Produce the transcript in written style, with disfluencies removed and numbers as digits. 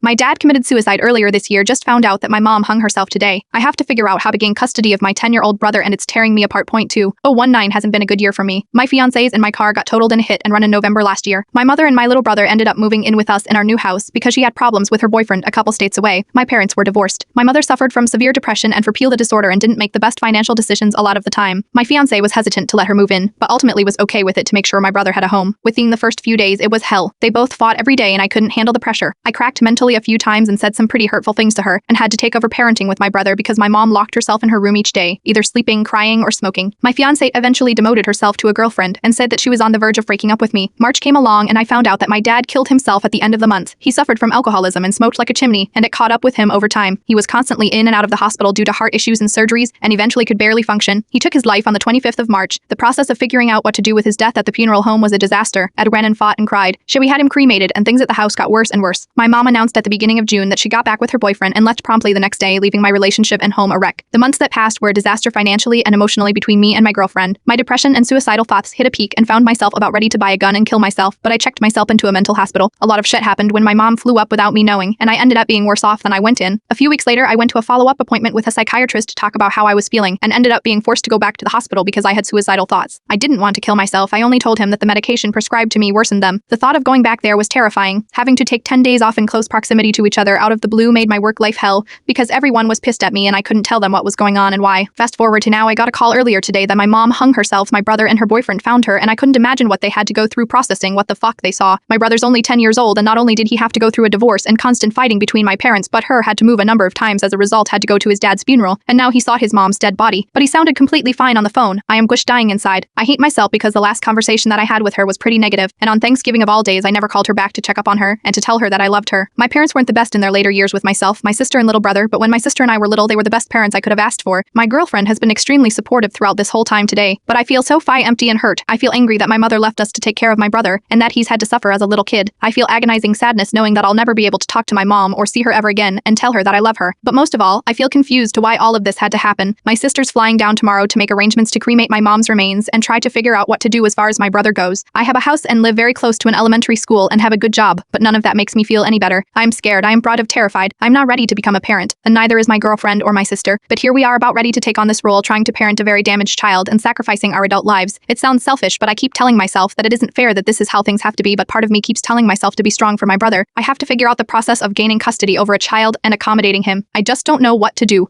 My dad committed suicide earlier this year. Just found out that my mom hung herself today. I have to figure out how to gain custody of my 10-year-old brother and it's tearing me apart. Point 2. 019 hasn't been a good year for me. My fiancé's and my car got totaled in a hit and run in November last year. My mother and my little brother ended up moving in with us in our new house because she had problems with her boyfriend a couple states away. My parents were divorced. My mother suffered from severe depression and bipolar disorder and didn't make the best financial decisions a lot of the time. My fiancé was hesitant to let her move in, but ultimately was okay with it to make sure my brother had a home. Within the first few days, it was hell. They both fought every day and I couldn't handle the pressure. I cracked mentally a few times and said some pretty hurtful things to her and had to take over parenting with my brother because my mom locked herself in her room each day, either sleeping, crying, or smoking. My fiancé eventually demoted herself to a girlfriend and said that she was on the verge of breaking up with me. March came along and I found out that my dad killed himself at the end of the month. He suffered from alcoholism and smoked like a chimney, and it caught up with him over time. He was constantly in and out of the hospital due to heart issues and surgeries and eventually could barely function. He took his life on the 25th of March. The process of figuring out what to do with his death at the funeral home was a disaster. Ed ran and fought and cried. We had him cremated and things at the house got worse and worse. My mom announced at the beginning of June that she got back with her boyfriend and left promptly the next day, leaving my relationship and home a wreck. The months that passed were a disaster financially and emotionally between me and my girlfriend. My depression and suicidal thoughts hit a peak and found myself about ready to buy a gun and kill myself, but I checked myself into a mental hospital. A lot of shit happened when my mom flew up without me knowing, and I ended up being worse off than I went in. A few weeks later, I went to a follow-up appointment with a psychiatrist to talk about how I was feeling and ended up being forced to go back to the hospital because I had suicidal thoughts. I didn't want to kill myself. I only told him that the medication prescribed to me worsened them. The thought of going back there was terrifying. Having to take 10 days off in close proximity to each other out of the blue made my work life hell because everyone was pissed at me and I couldn't tell them what was going on and why. Fast forward to now, I got a call earlier today that my mom hung herself. My brother and her boyfriend found her and I couldn't imagine what they had to go through processing what the fuck they saw. My brother's only 10 years old and not only did he have to go through a divorce and constant fighting between my parents, but her had to move a number of times as a result, had to go to his dad's funeral, and now he saw his mom's dead body. But he sounded completely fine on the phone. I am dying inside. I hate myself because the last conversation that I had with her was pretty negative, and on Thanksgiving of all days I never called her back to check up on her and to tell her that I loved her. My parents weren't the best in their later years with myself, my sister and little brother, but when my sister and I were little they were the best parents I could have asked for. My girlfriend has been extremely supportive throughout this whole time today, but I feel so empty and hurt. I feel angry that my mother left us to take care of my brother and that he's had to suffer as a little kid. I feel agonizing sadness knowing that I'll never be able to talk to my mom or see her ever again and tell her that I love her. But most of all, I feel confused to why all of this had to happen. My sister's flying down tomorrow to make arrangements to cremate my mom's remains and try to figure out what to do as far as my brother goes. I have a house and live very close to an elementary school and have a good job, but none of that makes me feel any better. I'm scared, I am terrified. I'm not ready to become a parent, and neither is my girlfriend or my sister. But here we are about ready to take on this role, trying to parent a very damaged child and sacrificing our adult lives. It sounds selfish, but I keep telling myself that it isn't fair that this is how things have to be, but part of me keeps telling myself to be strong for my brother. I have to figure out the process of gaining custody over a child and accommodating him. I just don't know what to do.